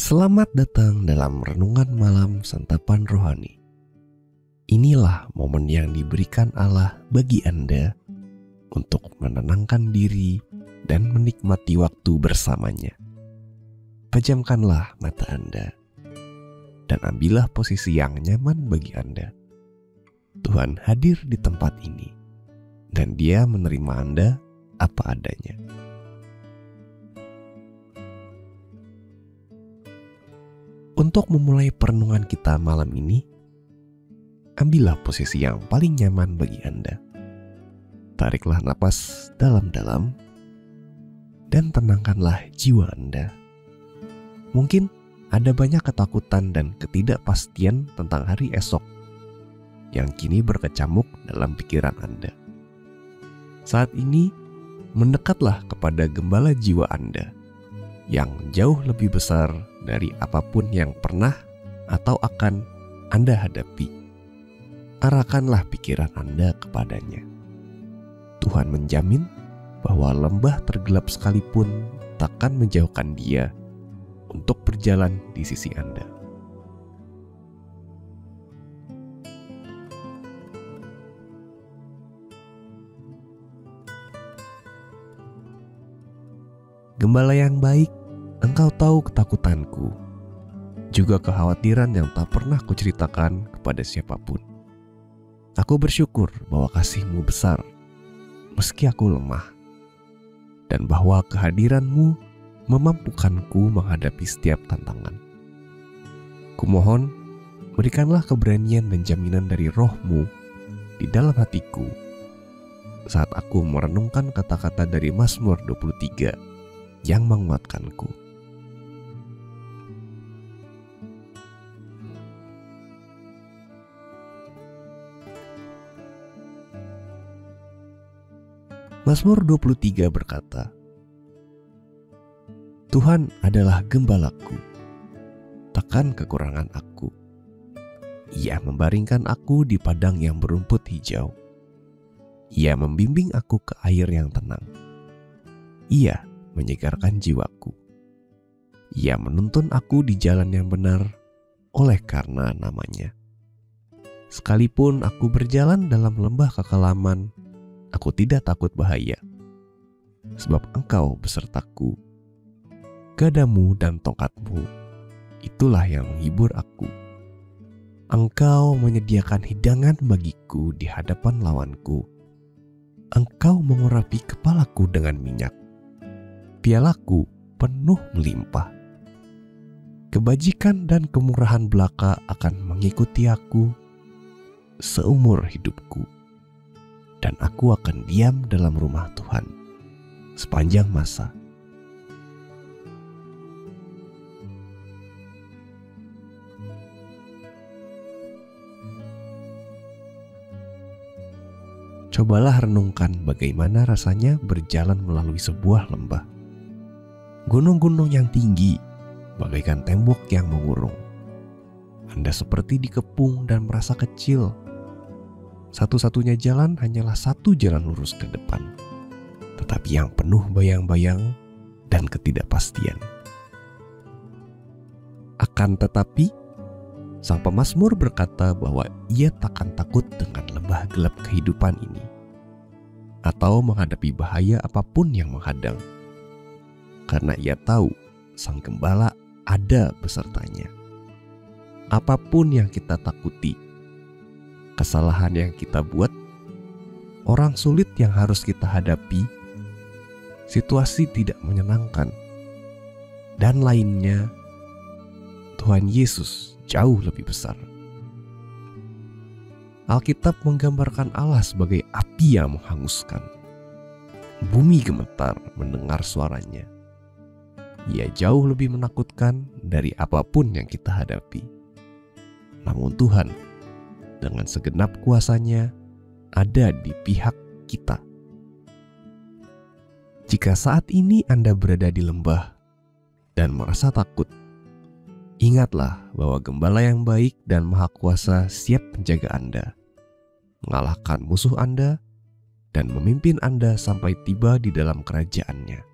Selamat datang dalam renungan malam santapan rohani. Inilah momen yang diberikan Allah bagi Anda untuk menenangkan diri dan menikmati waktu bersamanya. Pejamkanlah mata Anda dan ambillah posisi yang nyaman bagi Anda. Tuhan hadir di tempat ini dan Dia menerima Anda apa adanya. Untuk memulai perenungan kita malam ini, ambillah posisi yang paling nyaman bagi Anda. Tariklah napas dalam-dalam dan tenangkanlah jiwa Anda. Mungkin ada banyak ketakutan dan ketidakpastian tentang hari esok yang kini berkecamuk dalam pikiran Anda. Saat ini, mendekatlah kepada gembala jiwa Anda yang jauh lebih besar dari apapun yang pernah atau akan Anda hadapi. Arahkanlah pikiran Anda kepadanya. Tuhan menjamin bahwa lembah tergelap sekalipun takkan menjauhkan Dia untuk berjalan di sisi Anda. Gembala yang baik, Engkau tahu ketakutanku, juga kekhawatiran yang tak pernah kuceritakan kepada siapapun. Aku bersyukur bahwa kasih-Mu besar, meski aku lemah, dan bahwa kehadiran-Mu memampukanku menghadapi setiap tantangan. Kumohon, berikanlah keberanian dan jaminan dari Roh-Mu di dalam hatiku saat aku merenungkan kata-kata dari Mazmur 23 yang menguatkanku. Mazmur 23 berkata, Tuhan adalah gembalaku, takkan kekurangan aku. Ia membaringkan aku di padang yang berumput hijau. Ia membimbing aku ke air yang tenang. Ia menyegarkan jiwaku. Ia menuntun aku di jalan yang benar oleh karena namanya. Sekalipun aku berjalan dalam lembah kekelaman, aku tidak takut bahaya, sebab Engkau besertaku. Gadamu dan tongkat-Mu, itulah yang menghibur aku. Engkau menyediakan hidangan bagiku di hadapan lawanku. Engkau mengurapi kepalaku dengan minyak. Pialaku penuh melimpah. Kebajikan dan kemurahan belaka akan mengikuti aku seumur hidupku. Dan aku akan diam dalam rumah Tuhan sepanjang masa. Cobalah renungkan bagaimana rasanya berjalan melalui sebuah lembah. Gunung-gunung yang tinggi, bagaikan tembok yang mengurung. Anda seperti dikepung dan merasa kecil. Satu-satunya jalan hanyalah satu jalan lurus ke depan, tetapi yang penuh bayang-bayang dan ketidakpastian. Akan tetapi, sang pemazmur berkata bahwa ia takkan takut dengan lembah gelap kehidupan ini, atau menghadapi bahaya apapun yang menghadang, karena ia tahu sang gembala ada besertanya. Apapun yang kita takuti, kesalahan yang kita buat, orang sulit yang harus kita hadapi, situasi tidak menyenangkan, dan lainnya, Tuhan Yesus jauh lebih besar. Alkitab menggambarkan Allah sebagai api yang menghanguskan. Bumi gemetar mendengar suaranya. Ia jauh lebih menakutkan dari apapun yang kita hadapi. Namun Tuhan, dengan segenap kuasanya, ada di pihak kita. Jika saat ini Anda berada di lembah dan merasa takut, ingatlah bahwa Gembala yang baik dan Maha Kuasa siap menjaga Anda, mengalahkan musuh Anda, dan memimpin Anda sampai tiba di dalam kerajaan-Nya.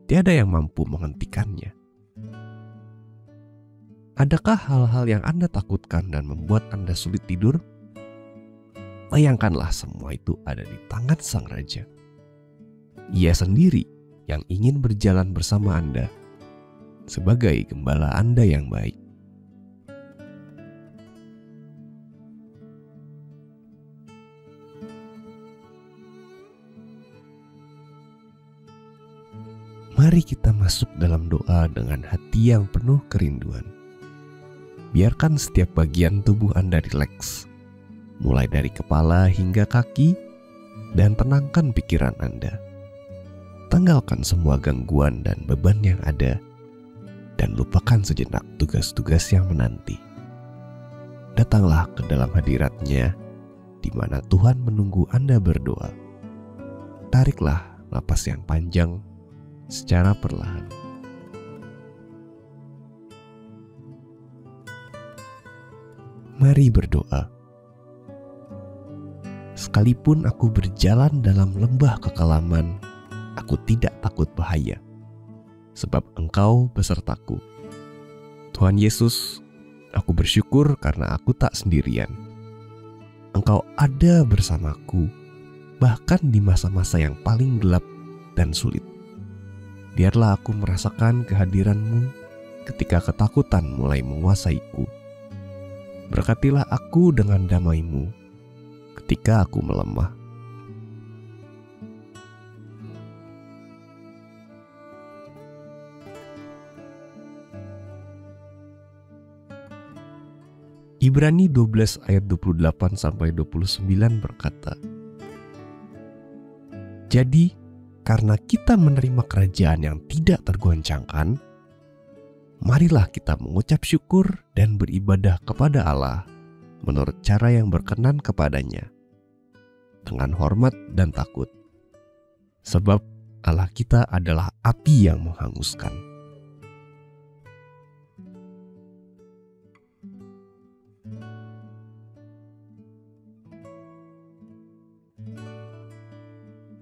Tiada yang mampu menghentikannya. Adakah hal-hal yang Anda takutkan dan membuat Anda sulit tidur? Bayangkanlah semua itu ada di tangan Sang Raja. Ia sendiri yang ingin berjalan bersama Anda sebagai gembala Anda yang baik. Mari kita masuk dalam doa dengan hati yang penuh kerinduan. Biarkan setiap bagian tubuh Anda rileks, mulai dari kepala hingga kaki, dan tenangkan pikiran Anda. Tanggalkan semua gangguan dan beban yang ada, dan lupakan sejenak tugas-tugas yang menanti. Datanglah ke dalam hadirat-Nya, di mana Tuhan menunggu Anda berdoa. Tariklah napas yang panjang secara perlahan. Mari berdoa. Sekalipun aku berjalan dalam lembah kekelaman, aku tidak takut bahaya, sebab Engkau besertaku. Tuhan Yesus, aku bersyukur karena aku tak sendirian. Engkau ada bersamaku, bahkan di masa-masa yang paling gelap dan sulit. Biarlah aku merasakan kehadiran-Mu ketika ketakutan mulai menguasaiku. Berkatilah aku dengan damai-Mu ketika aku melemah. Ibrani 12 ayat 28-29 berkata, jadi, karena kita menerima kerajaan yang tidak tergoncangkan, marilah kita mengucap syukur dan beribadah kepada Allah menurut cara yang berkenan kepadanya, dengan hormat dan takut. Sebab Allah kita adalah api yang menghanguskan.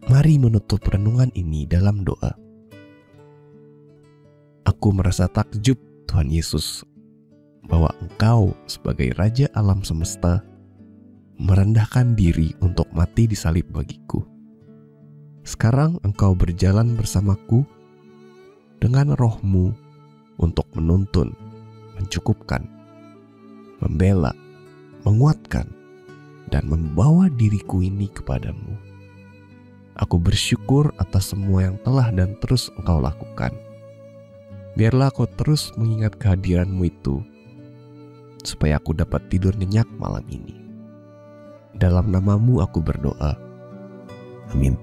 Mari menutup renungan ini dalam doa. Aku merasa takjub, Tuhan Yesus, bahwa Engkau sebagai Raja alam semesta merendahkan diri untuk mati di salib bagiku. Sekarang Engkau berjalan bersamaku dengan Roh-Mu untuk menuntun, mencukupkan, membela, menguatkan, dan membawa diriku ini kepadamu. Aku bersyukur atas semua yang telah dan terus Engkau lakukan. Biarlah Kau terus mengingat kehadiran-Mu itu, supaya aku dapat tidur nyenyak malam ini. Dalam nama-Mu aku berdoa. Amin.